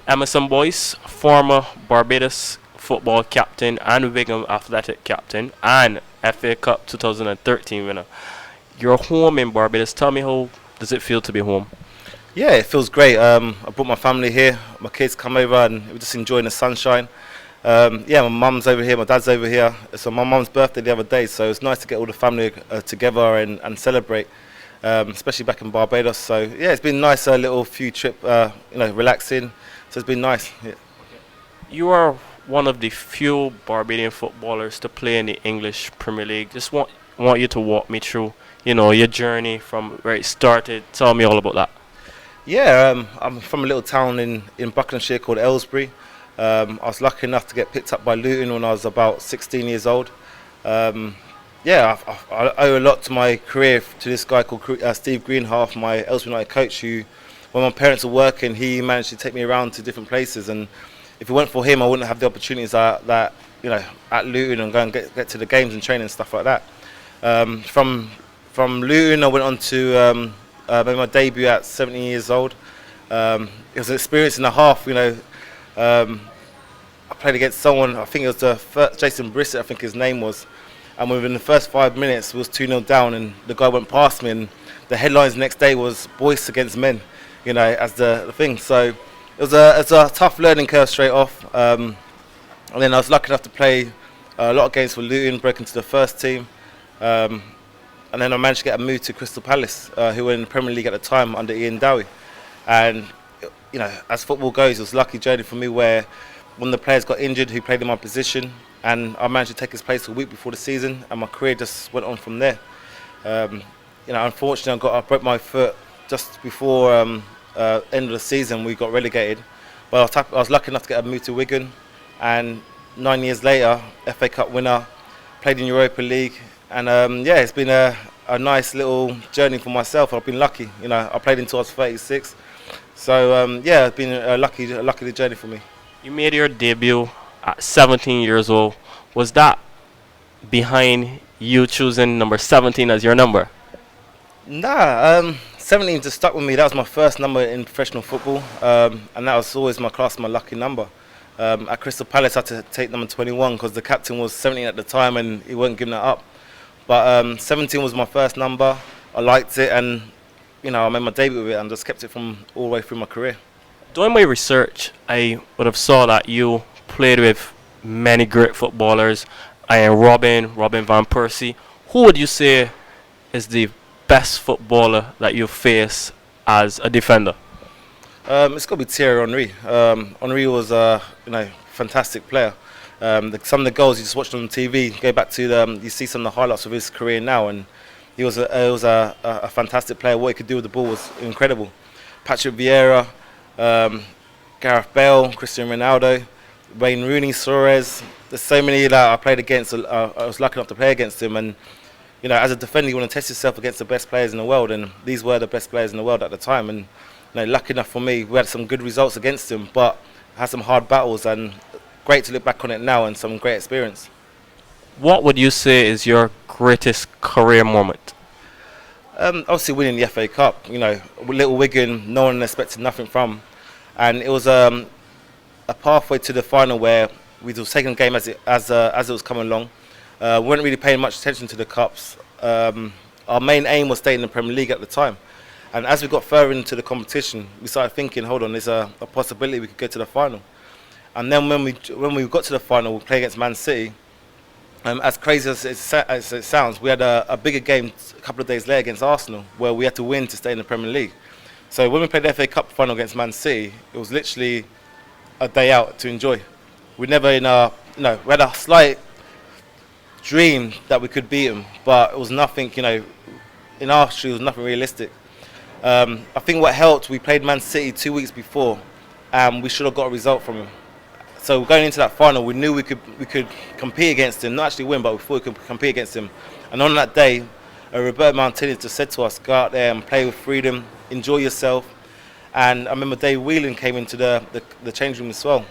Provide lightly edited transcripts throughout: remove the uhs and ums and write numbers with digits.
Emmerson Boyce, former Barbados football captain and Wigan Athletic captain and FA Cup 2013 winner. You're home in Barbados. Tell me, how does it feel to be home? Yeah, it feels great. I brought my family here. My kids come over and we're just enjoying the sunshine. Yeah, my mum's over here, my dad's over here. It's my mum's birthday the other day, so it's nice to get all the family together and celebrate, especially back in Barbados. So yeah, it's been a nice little few trip, relaxing. So it's been nice. Yeah. You are one of the few Barbadian footballers to play in the English Premier League. Just want you to walk me through, your journey from where it started. Tell me all about that. Yeah, I'm from a little town in Buckinghamshire called Aylesbury. I was lucky enough to get picked up by Luton when I was about 16 years old. Yeah, I owe a lot to my career to this guy called Steve Greenhalgh, my Aylesbury United coach, who, when my parents were working, he managed to take me around to different places. And if it weren't for him, I wouldn't have the opportunities that at Luton and go and get to the games and training and stuff like that. From Luton, I went on to made my debut at 17 years old. It was an experience and a half. I played against someone, I think it was the first, Jason Brissett, I think his name was. And within the first 5 minutes, we was 2-0 down, and the guy went past me, and the headlines the next day was Boyce against men, as the thing. So it was a tough learning curve straight off. And then I was lucky enough to play a lot of games for Luton, broke into the first team. And then I managed to get a move to Crystal Palace, who were in the Premier League at the time under Ian Dowie. And as football goes, it was a lucky journey for me where one of the players got injured who played in my position, and I managed to take his place a week before the season, and my career just went on from there. Unfortunately, I broke my foot just before end of the season. We got relegated, but I was lucky enough to get a move to Wigan, and 9 years later, FA Cup winner, played in Europa League, and it's been a nice little journey for myself. I've been lucky. I played until I was 36, so it's been a lucky journey for me. You made your debut at 17 years old. Was that behind you choosing number 17 as your number? Nah, 17 just stuck with me. That was my first number in professional football, and that was always my lucky number. At Crystal Palace, I had to take number 21 because the captain was 17 at the time and he wasn't giving that up. But 17 was my first number. I liked it, and I made my debut with it and just kept it from all the way through my career. Doing my research, I would have saw that you played with many great footballers. Ian Robin van Persie. Who would you say is the best footballer that you face as a defender? It's got to be Thierry Henry. Henry was a fantastic player. Some of the goals you just watched on TV, go back to you see some of the highlights of his career now, and he was a fantastic player. What he could do with the ball was incredible. Patrick Vieira, Gareth Bale, Cristiano Ronaldo, Wayne Rooney, Suarez. There's so many that I played against. I was lucky enough to play against him, and as a defender, you want to test yourself against the best players in the world, and these were the best players in the world at the time. And lucky enough for me, we had some good results against him, but had some hard battles, and great to look back on it now and some great experience. What would you say is your greatest career moment? Obviously winning the FA Cup. Little Wigan, no one expected nothing from, and it was a pathway to the final where we was taking the game as it was coming along. We weren't really paying much attention to the cups. Our main aim was staying in the Premier League at the time, and as we got further into the competition, we started thinking, hold on, there's a possibility we could get to the final. And then when we got to the final, we played against Man City. As crazy as it sounds, we had a bigger game a couple of days later against Arsenal, where we had to win to stay in the Premier League. So when we played the FA Cup final against Man City, it was literally a day out to enjoy. We never we had a slight dream that we could beat them, but it was nothing. In our street, it was nothing realistic. I think what helped, we played Man City 2 weeks before, and we should have got a result from them. So going into that final, we knew we could compete against him, not actually win, but we thought we could compete against him. And on that day, Roberto Martinez just said to us, go out there and play with freedom, enjoy yourself. And I remember Dave Whelan came into the change room as well.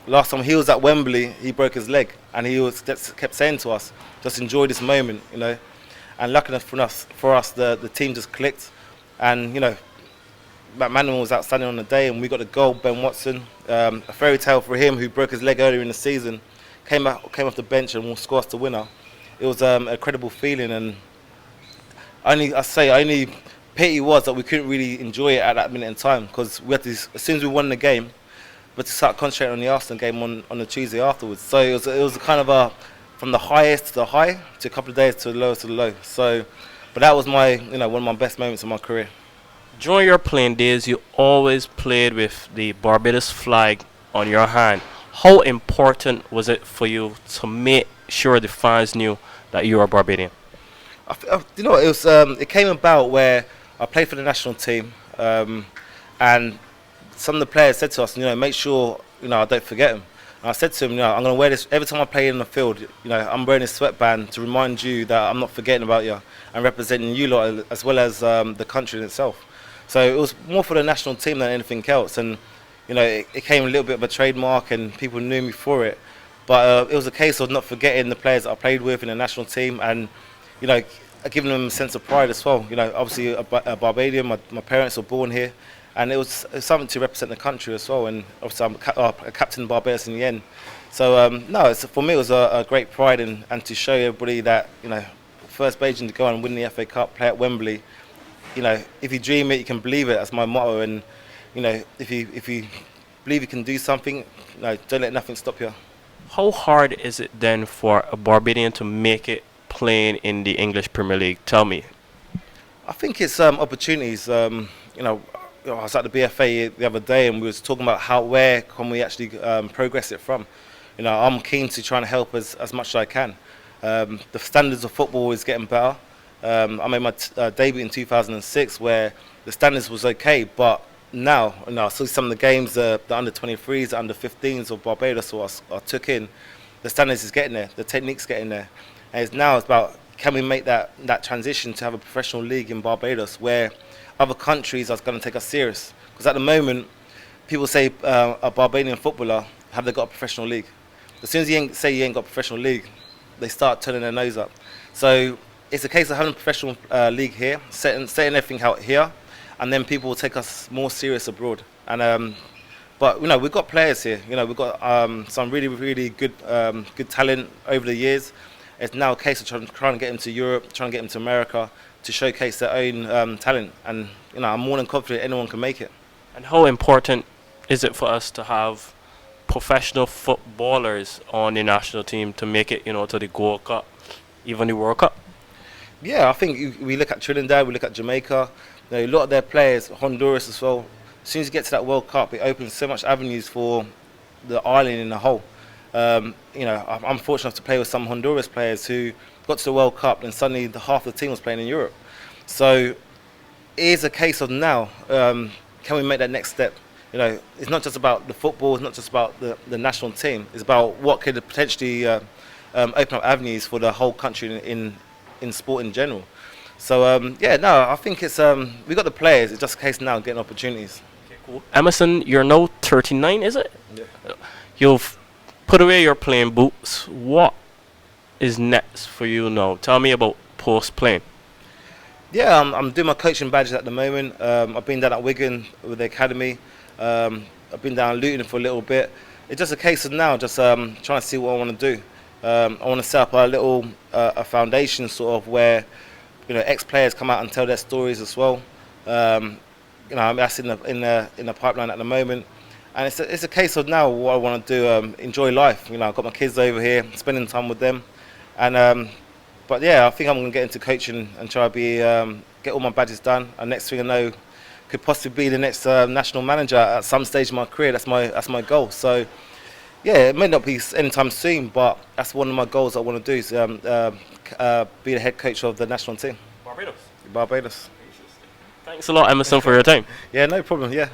Last time he was at Wembley, he broke his leg, and he kept saying to us, just enjoy this moment, And lucky enough for us, the team just clicked, and McManaman was outstanding on the day, and we got the goal. Ben Watson, a fairy tale for him, who broke his leg earlier in the season, came off the bench and scored us the winner. It was a credible feeling, and only pity was that we couldn't really enjoy it at that minute in time, because we had to, as soon as we won the game, but to start concentrating on the Arsenal game on the Tuesday afterwards. So it was a kind of from the highest to the high to a couple of days to the lowest to the low. So, but that was one of my best moments of my career. During your playing days, you always played with the Barbados flag on your hand. How important was it for you to make sure the fans knew that you were Barbadian? It came about where I played for the national team, and some of the players said to us, make sure, I don't forget them. And I said to them, I'm going to wear this every time I play in the field. I'm wearing this sweatband to remind you that I'm not forgetting about you and representing you lot as well as the country in itself. So it was more for the national team than anything else, and it came a little bit of a trademark, and people knew me for it. But it was a case of not forgetting the players that I played with in the national team, and giving them a sense of pride as well. Obviously a Barbadian, my parents were born here, and it was something to represent the country as well. And obviously I'm a captain of Barbados in the end. So for me it was a great pride, and to show everybody that first Belgian to go and win the FA Cup, play at Wembley. If you dream it, you can believe it. That's my motto. And if you believe you can do something, don't let nothing stop you. How hard is it then for a Barbadian to make it playing in the English Premier League? Tell me. I think it's opportunities. I was at the BFA the other day, and we was talking about where can we actually progress it from. I'm keen to try and help as much as I can. The standards of football is getting better. I made my debut in 2006, where the standards was okay, but now, I saw some of the games, the under-23s, the under-15s of Barbados, I took in. The standards is getting there, the technique's getting there, and it's about, can we make that transition to have a professional league in Barbados, where other countries are going to take us serious? Because at the moment, people say a Barbadian footballer, have they got a professional league? As soon as you say you ain't got a professional league, they start turning their nose up. So it's a case of having a professional league here, setting everything out here, and then people will take us more serious abroad. And but we've got players here. We've got some really, really good talent over the years. It's now a case of trying to get them to Europe, trying to get them to America to showcase their own talent. And I'm more than confident anyone can make it. And how important is it for us to have professional footballers on the national team to make it, to the Gold Cup, even the World Cup? Yeah, I think we look at Trinidad, we look at Jamaica. A lot of their players, Honduras as well. As soon as you get to that World Cup, it opens so much avenues for the island in the whole. I'm fortunate enough to play with some Honduras players who got to the World Cup, and suddenly half the team was playing in Europe. So it is a case of now, can we make that next step? It's not just about the football, it's not just about the national team. It's about what could potentially open up avenues for the whole country in sport in general. So I think it's we got the players. It's just a case now of getting opportunities. Okay, cool. Emerson, you're now 39, is it? Yeah. You've put away your playing boots. What is next for you now? Tell me about post-playing. Yeah, I'm doing my coaching badges at the moment. I've been down at Wigan with the academy. I've been down Luton for a little bit. It's just a case of now just trying to see what I want to do. I want to set up a little a foundation sort of where ex-players come out and tell their stories as well. That's in the pipeline at the moment, and it's a case of now what I want to do. Enjoy life. I've got my kids over here, spending time with them, and but yeah, I think I'm going to get into coaching and try to get all my badges done. And next thing I know, could possibly be the next national manager at some stage of my career. That's my goal. So yeah, it may not be anytime soon, but that's one of my goals I want to do, is be the head coach of the national team. Barbados. Barbados. Thanks a lot, Emmerson, for your time. Yeah, no problem, yeah.